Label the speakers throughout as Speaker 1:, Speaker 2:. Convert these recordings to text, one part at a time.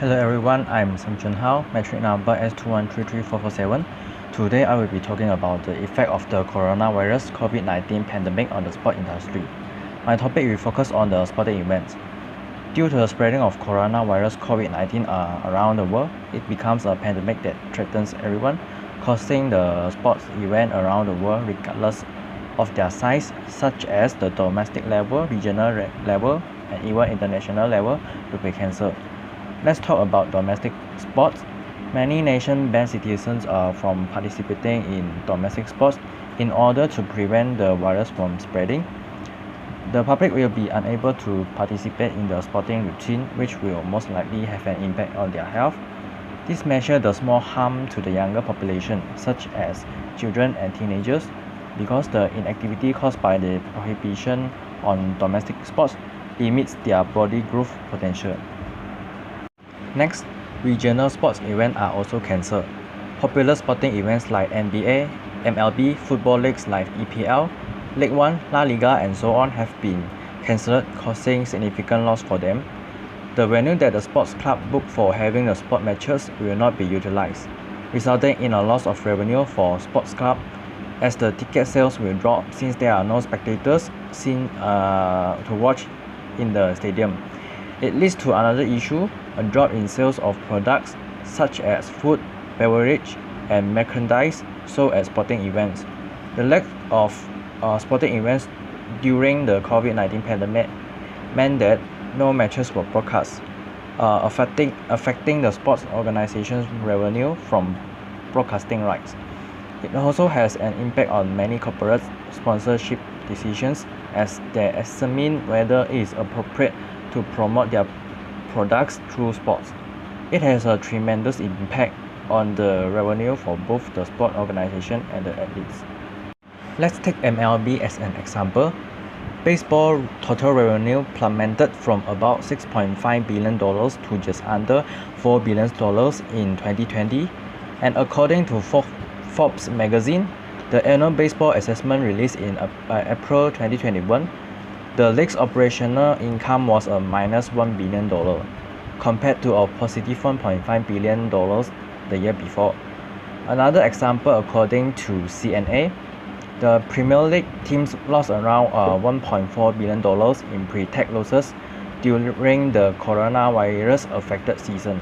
Speaker 1: Hello everyone, I'm Samjun Hao, metric number S2133447. Today I will be talking about the effect of the coronavirus COVID-19 pandemic on the sport industry. My topic will focus on the sporting events. Due to the spreading of coronavirus COVID-19 around the world, it becomes a pandemic that threatens everyone, causing the sports event around the world regardless of their size, such as the domestic level, regional level, and even international level, to be cancelled. Let's talk about domestic sports. Many nations ban citizens from participating in domestic sports in order to prevent the virus from spreading. The public will be unable to participate in the sporting routine, which will most likely have an impact on their health. This measure does more harm to the younger population, such as children and teenagers, because the inactivity caused by the prohibition on domestic sports limits their body growth potential. Next, regional sports events are also cancelled. Popular sporting events like NBA, MLB, football leagues like EPL, League One, La Liga, and so on have been cancelled, causing significant loss for them. The venue that the sports club booked for having the sport matches will not be utilized, resulting in a loss of revenue for sports club, as the ticket sales will drop since there are no spectators to watch in the stadium. It leads to another issue, a drop in sales of products such as food, beverage, and merchandise sold at sporting events. The lack of sporting events during the COVID-19 pandemic meant that no matches were broadcast, affecting the sports organization's revenue from broadcasting rights. It also has an impact on many corporate sponsorship decisions, as they examine whether it is appropriate to promote their products through sports. It has a tremendous impact on the revenue for both the sport organization and the athletes. Let's take MLB as an example. Baseball total revenue plummeted from about $6.5 billion to just under $4 billion in 2020, and according to Forbes magazine, the annual baseball assessment released in April 2021, the league's operational income was a minus $1 billion, compared to a positive $1.5 billion the year before. Another example, according to CNA, the Premier League teams lost around $1.4 billion in pre-tax losses during the coronavirus-affected season.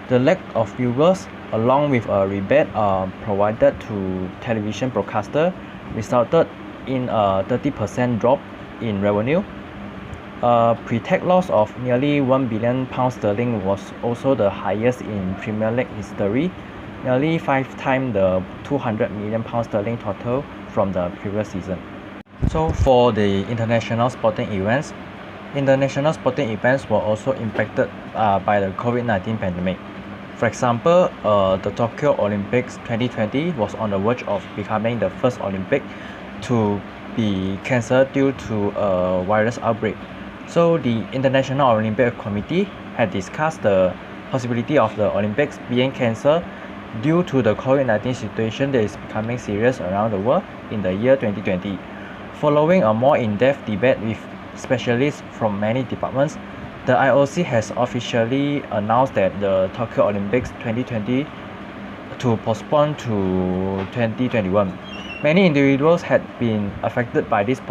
Speaker 1: The lack of viewers, along with a rebate provided to television broadcaster, resulted in a 30% drop in revenue. A pre-tax loss of nearly £1 billion was also the highest in Premier League history, nearly 5 times the £200 million total from the previous season. So for the international sporting events were also impacted by the COVID-19 pandemic. For example, the Tokyo Olympics 2020 was on the verge of becoming the first Olympic to be cancelled due to a virus outbreak. So the International Olympic Committee had discussed the possibility of the Olympics being cancelled due to the COVID-19 situation that is becoming serious around the world in the year 2020. Following a more in-depth debate with specialists from many departments, the IOC has officially announced that the Tokyo Olympics 2020 to postpone to 2021. Many individuals had been affected by this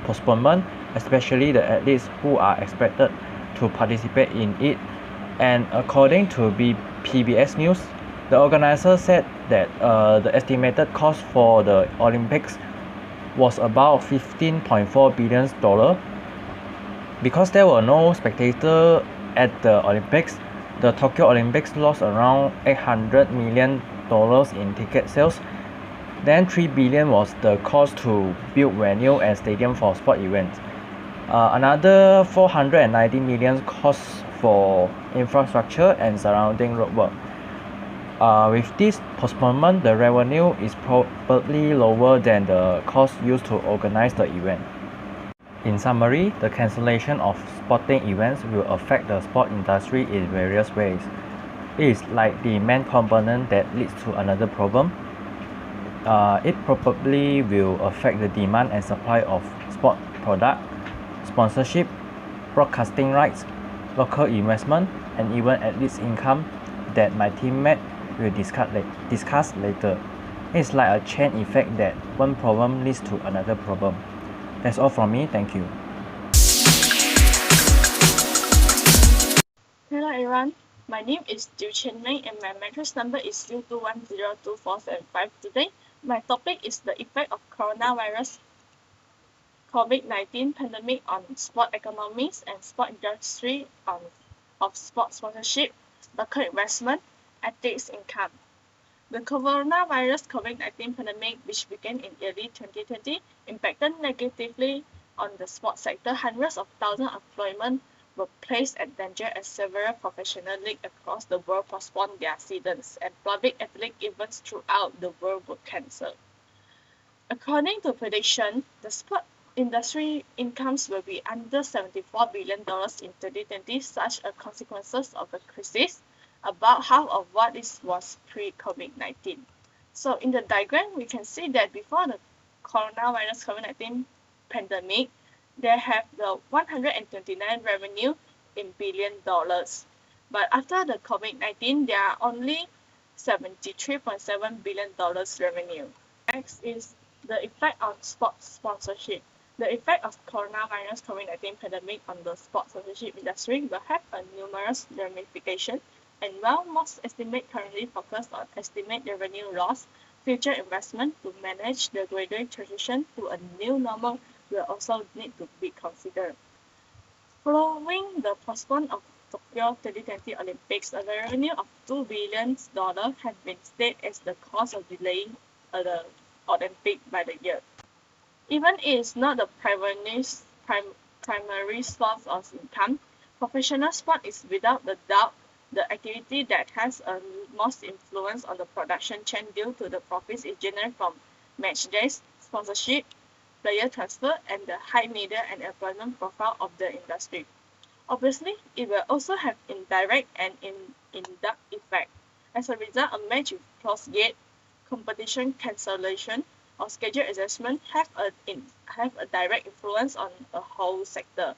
Speaker 1: postponement, especially the athletes who are expected to participate in it. And according to PBS News, the organizer said that the estimated cost for the Olympics was about $15.4 billion. Because there were no spectators at the Olympics, the Tokyo Olympics lost around $800 million in ticket sales. Then $3 billion was the cost to build venue and stadium for sport events. Another $490 million costs for infrastructure and surrounding roadwork. With this postponement, the revenue is probably lower than the cost used to organize the event. In summary, the cancellation of sporting events will affect the sport industry in various ways. It is like the main component that leads to another problem. It probably will affect the demand and supply of sport product, sponsorship, broadcasting rights, local investment, and even at least income that my teammate will discuss later. It's like a chain effect that one problem leads to another problem. That's all from me, thank you.
Speaker 2: Hello everyone, my name is Jiu Chen Mei and my matrix number is U21024775. Today, my topic is the effect of coronavirus COVID-19 pandemic on sport economies and sport industry of sport sponsorship, local investment, athletes income. The coronavirus COVID-19 pandemic, which began in early 2020, impacted negatively on the sports sector. Hundreds of thousands of employment were placed at danger as several professional leagues across the world postponed their seasons, and public athletic events throughout the world were cancelled. According to prediction, the sport industry incomes will be under $74 billion in 2020, such as consequences of the crisis, about half of what it was pre-COVID-19. So in the diagram, we can see that before the coronavirus COVID-19 pandemic, they have the 129 revenue in billion dollars. But after the COVID-19, there are only $73.7 billion revenue. Next is the effect on sports sponsorship. The effect of coronavirus COVID-19 pandemic on the sports sponsorship industry will have a numerous ramifications, and while most estimates currently focus on estimate revenue loss, future investment to manage the gradual transition to a new normal will also need to be considered. Following the postponement of Tokyo 2020 Olympics, a revenue of $2 billion has been stated as the cost of delaying the Olympic by the year. Even it is not the primary source of income, professional sport is without a doubt the activity that has a most influence on the production chain due to the profits it generates from match days, sponsorship, player transfer, and the high media and employment profile of the industry. Obviously, it will also have indirect and indirect effect. As a result, a match with closed gate, competition cancellation, or schedule adjustment have a direct influence on a whole sector.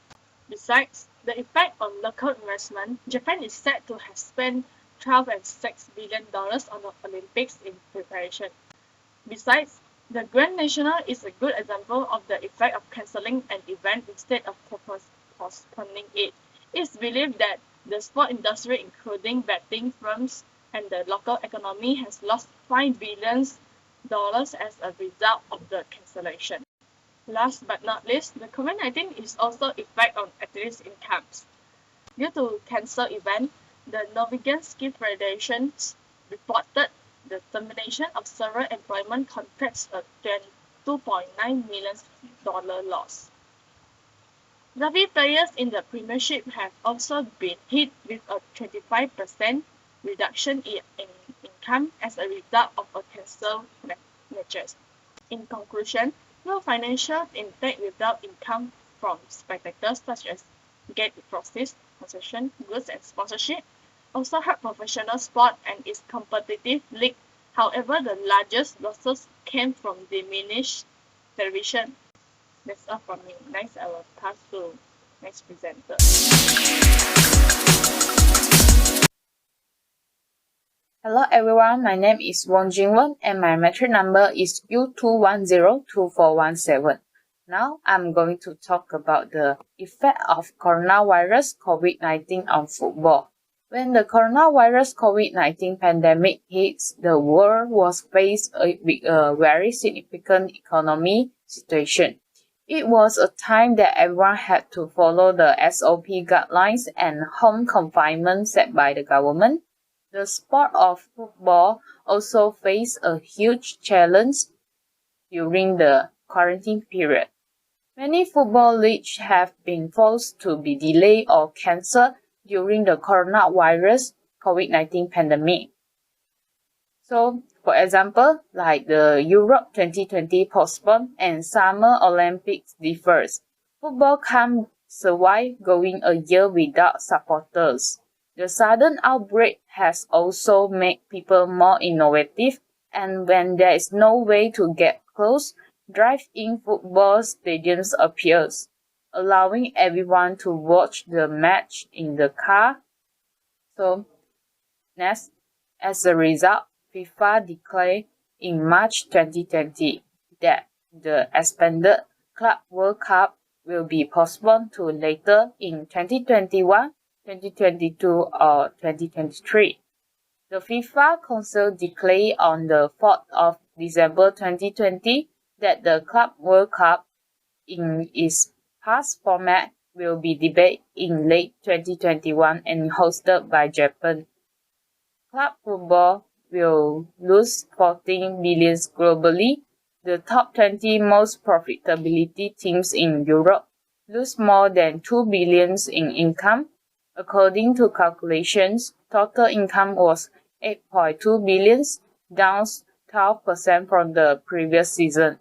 Speaker 2: Besides the effect on local investment, Japan is said to have spent $12.6 billion on the Olympics in preparation. Besides, the Grand National is a good example of the effect of cancelling an event instead of postponing it. It's believed that the sport industry, including betting firms and the local economy, has lost $5 billion as a result of the cancellation. Last but not least, the COVID-19 is also effect on athletes' incomes. Due to cancelled event, the Norwegian Ski Federation reported the termination of several employment contracts at $2.9 million loss. Rugby players in the Premiership have also been hit with a 25% reduction in income as a result of a cancelled matches. In conclusion, no financial impact without income from spectacles such as gate proceeds, concession, goods, and sponsorship also hurt professional sport and its competitive league. However, the largest losses came from diminished television. That's all from me. Next, I will pass to next presenter.
Speaker 3: Hello everyone, my name is Wong Jingwen and my metric number is U210247. Now I'm going to talk about the effect of coronavirus COVID-19 on football. When the coronavirus COVID-19 pandemic hits, the world was faced with a very significant economic situation. It was a time that everyone had to follow the SOP guidelines and home confinement set by the government. The sport of football also faced a huge challenge during the quarantine period. Many football leagues have been forced to be delayed or cancelled during the coronavirus COVID-19 pandemic. So, for example, like the Europe 2020 postponed and Summer Olympics deferred. Football can't survive going a year without supporters. The sudden outbreak has also made people more innovative, and when there is no way to get close, drive-in football stadiums appears. allowing everyone to watch the match in the car. So, next, as a result, FIFA declared in March 2020 that the expanded Club World Cup will be postponed to later in 2021, 2022 or 2023. The FIFA Council declared on the 4th of December 2020 that the Club World Cup in its past format will be debated in late 2021 and hosted by Japan. Club football will lose 14 billion globally. The top 20 most profitability teams in Europe lose more than 2 billion in income. According to calculations, total income was 8.2 billion, down 12% from the previous season.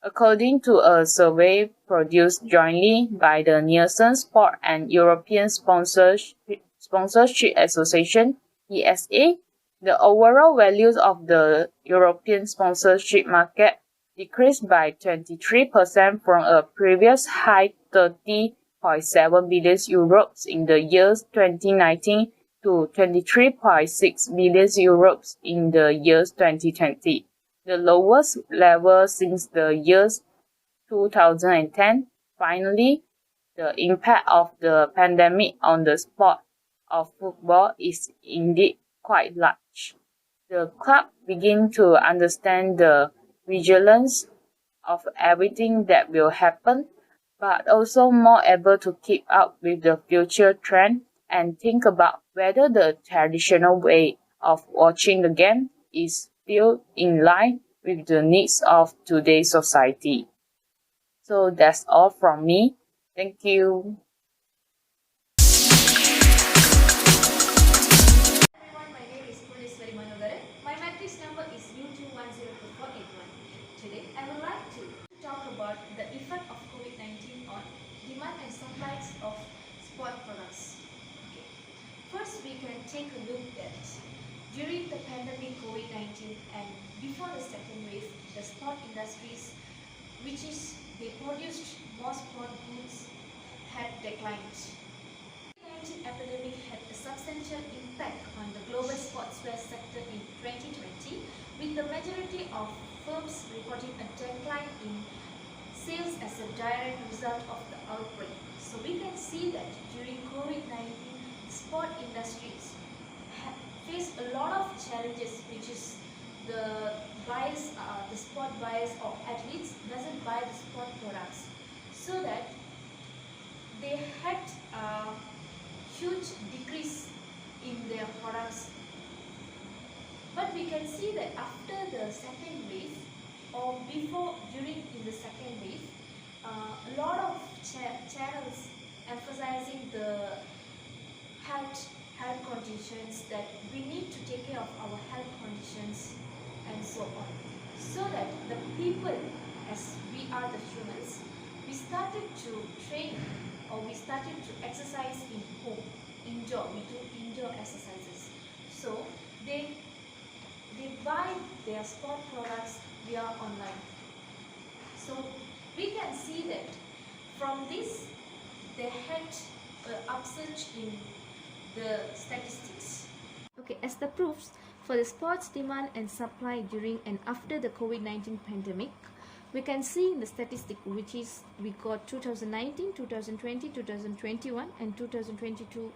Speaker 3: According to a survey produced jointly by the Nielsen Sport and European Sponsorship Association, ESA, the overall values of the European sponsorship market decreased by 23% from a previous high 30.7 billion euros in the year 2019 to 23.6 billion euros in the year 2020, the lowest level since the year 2010. Finally, the impact of the pandemic on the sport of football is indeed quite large. The club begin to understand the vigilance of everything that will happen, but also more able to keep up with the future trend and think about whether the traditional way of watching the game is still in line with the needs of today's society. So that's all from me. Thank you.
Speaker 4: My matrix number is U210248. Today, I would like to talk about the effect of COVID-19 on demand and supply of sport products. Okay. First, we can take a look at during the pandemic COVID-19 and before the second wave, the sport industries, which is they produced more sport goods, had declined. COVID-19 epidemic had a substantial impact on the global sportswear sector in 2020, with the majority of firms reporting a decline in sales as a direct result of the outbreak. So we can see that during COVID-19, sport industries faced a lot of challenges, which is the buyers, the sport buyers or athletes doesn't buy the sport products, so that they had a huge decrease in their products. But we can see that after the second wave or before during in the second wave, a lot of channels emphasizing the health conditions, that we need to take care of our health conditions and so on, so that the people, as we are the humans, we started to train or we started to exercise in home, indoor. We do indoor exercises. So they buy their sport products via online. So we can see that from this they had an upsurge in the statistics. Okay, as the proofs for the sports demand and supply during and after the COVID-19 pandemic, we can see in the statistic, which is we got 2019, 2020, 2021 and 2022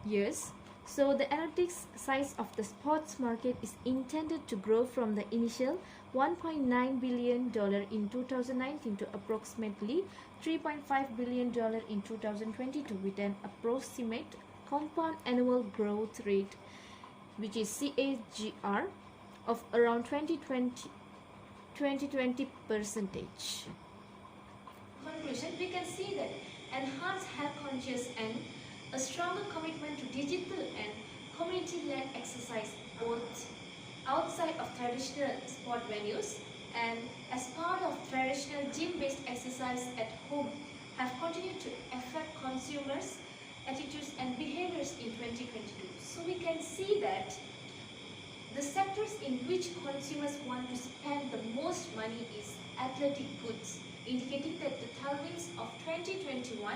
Speaker 4: years. So the analytics size of the sports market is intended to grow from the initial $1.9 billion in 2019 to approximately $3.5 billion in 2022, with an approximate compound annual growth rate, which is CAGR, of around 2020 percentage. Conclusion, we can see that enhanced health conscious and a stronger commitment to digital and community-led exercise both outside of traditional sport venues and as part of traditional gym-based exercise at home have continued to affect consumers' attitudes and behaviors in 2022. So we can see that the sectors in which consumers want to spend the most money is athletic goods. indicating that the tailwinds of 2021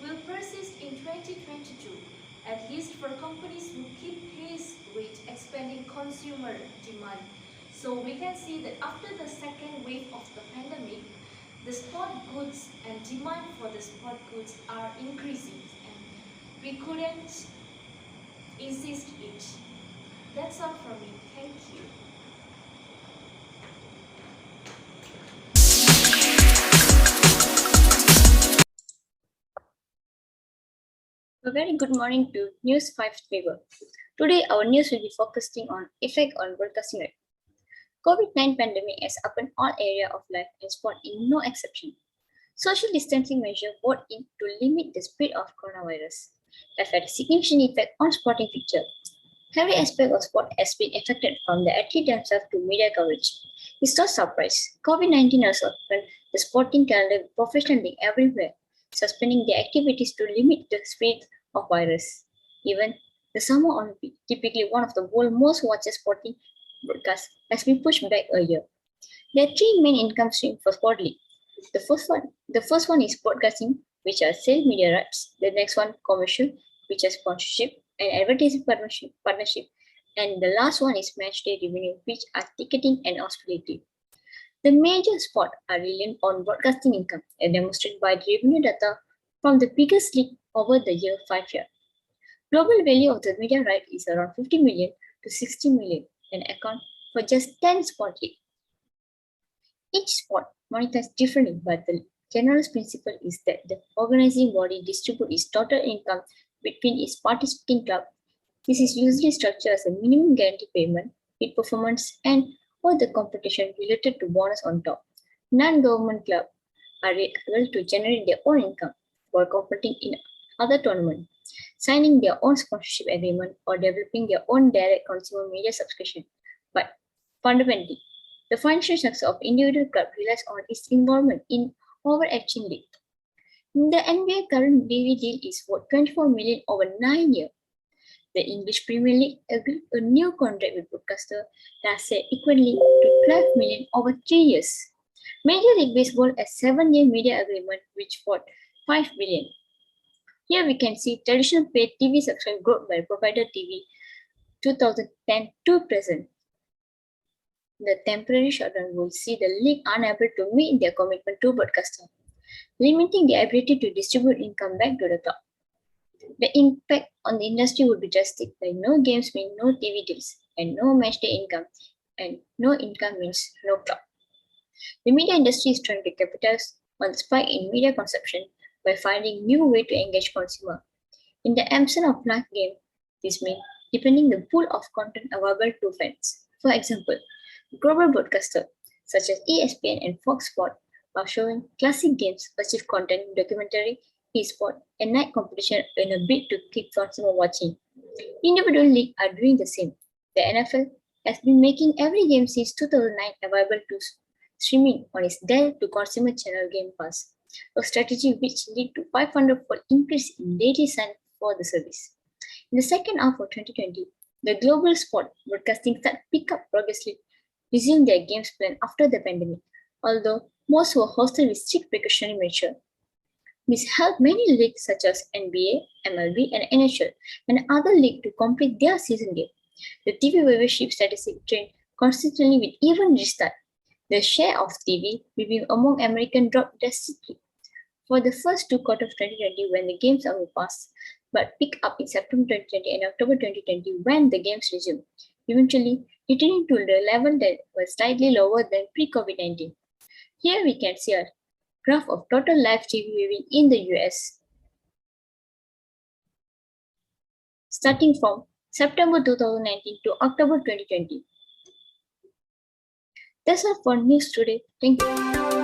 Speaker 4: will persist in 2022, at least for companies who keep pace with expanding consumer demand. So we can see that after the second wave of the pandemic, the sport goods and demand for the sport goods are increasing, and we couldn't insist it. That's all from me. Thank you.
Speaker 5: A very good morning to News 5 viewer. Today our news will be focusing on effect on broadcasting rate. COVID-19 pandemic has upon all area of life and sport in no exception. Social distancing measures brought in to limit the spread of coronavirus have had a significant effect on sporting picture. Every aspect of sport has been affected from the athlete themselves to media coverage. It's no surprise. COVID-19 has opened the sporting calendar with professional league everywhere, suspending their activities to limit the spread of virus. Even the Summer Olympics, typically one of the world's most watched sporting broadcasts, has been pushed back a year. There are three main income streams for sport league. The first one is broadcasting, which are sale media rights. The next one commercial, which is sponsorship and advertising partnership. And the last one is match day revenue, which are ticketing and hospitality. The major sports are reliant on broadcasting income, as demonstrated by the revenue data from the biggest league over the year 5 years. Global value of the media right is around 50 million to 60 million and account for just 10 sport leagues. Each sport monetized differently, but the general principle is that the organizing body distributes its total income between its participating clubs. This is usually structured as a minimum guarantee payment, with performance and or the competition related to bonus on top. Non-government clubs are able to generate their own income while competing in other tournaments, signing their own sponsorship agreement or developing their own direct consumer media subscription. But fundamentally, the financial success of individual club relies on its involvement in overarching league. The NBA current TV deal is worth 24 million over 9 years. The English Premier League agreed a new contract with broadcaster that said equivalent to 12 million over 3 years. Major League Baseball a 7-year media agreement which worth 5 billion. Here we can see traditional paid TV subscription growth by provider TV 2010 to present. The temporary shutdown will see the league unable to meet their commitment to broadcaster, limiting the ability to distribute income back to the club. The impact on the industry would be drastic, like no games mean no TV deals, and no matchday income, and no income means no club. The media industry is trying to capitalize on the spike in media consumption by finding new way to engage consumer. In the absence of live game, this means depending the pool of content available to fans. For example, global broadcasters such as ESPN and Fox Sports are showing classic games, achieve content, documentary, e-sport, and night competition in a bid to keep consumer watching. Individual leagues are doing the same. The NFL has been making every game since 2009 available to streaming on its direct-to-consumer channel Game Pass, a strategy which led to 500-fold increase in daily sign for the service. In the second half of 2020, the global sport broadcasting started pick up progressively, resumed their games plan after the pandemic, although most were hosted with strict precautionary measures. This helped many leagues such as NBA, MLB, and NHL and other leagues to complete their season game. The TV viewership statistic trend consistently with even restart. The share of TV viewing among Americans dropped drastically for the first 2 quarters of 2020 when the games are passed, but picked up in September 2020 and October 2020 when the games resumed, eventually returning to the level that was slightly lower than pre-COVID-19. Here we can see a graph of total live TV viewing in the US, starting from September 2019 to October 2020. That's all for news today. Thank you.